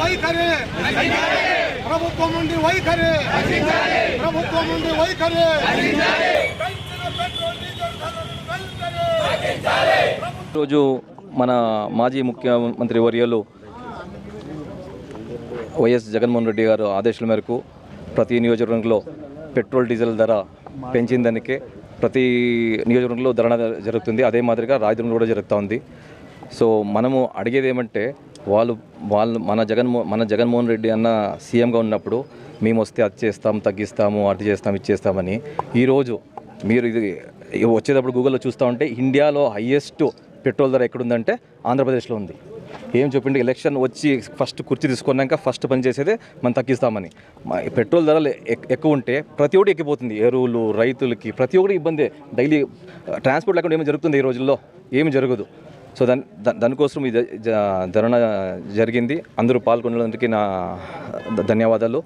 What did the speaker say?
వైఖరి ప్రభుత్వం నుండి వైఖరి ప్రభుత్వం నుండి వైఖరి రోజు మన మాజీ ముఖ్యమంత్రి వర్యులు వైఎస్ జగన్మోహన్ రెడ్డి గారు ఆదేశాల మేరకు ప్రతి నియోజకవర్గంలో పెట్రోల్ డీజిల్ ధర పెంచిన దానికే ప్రతి నియోజకవర్గంలో ధరణ జరుగుతుంది. అదే మాదిరిగా రాజధాని కూడా జరుగుతూ ఉంది. సో మనము అడిగేది ఏమంటే వాళ్ళు మన జగన్మోహన్ రెడ్డి అన్న సీఎంగా ఉన్నప్పుడు మేము వస్తే అది చేస్తాం, తగ్గిస్తాము, అది చేస్తాం, ఇది చేస్తామని. ఈరోజు మీరు ఇది వచ్చేటప్పుడు గూగుల్లో చూస్తూ ఉంటే ఇండియాలో హయ్యెస్ట్ పెట్రోల్ ధర ఎక్కడుందంటే ఆంధ్రప్రదేశ్లో ఉంది. ఏం చెప్పండి, ఎలక్షన్ వచ్చి ఫస్ట్ కుర్చీ తీసుకున్నాక ఫస్ట్ పని చేసేదే మనం తగ్గిస్తామని. పెట్రోల్ ధరలు ఎక్కువ ఉంటే ప్రతి ఒక్కటి ఎక్కిపోతుంది. ఎరువులు, రైతులకి ప్రతి ఒక్కటి ఇబ్బంది. డైలీ ట్రాన్స్పోర్ట్ లేకుండా ఏమి జరుగుతుంది ఈ రోజుల్లో? ఏమి జరగదు. సో దానికోసం ఇది ధరణ జరిగింది. అందరూ పాల్గొనడానికి నా ధన్యవాదాలు.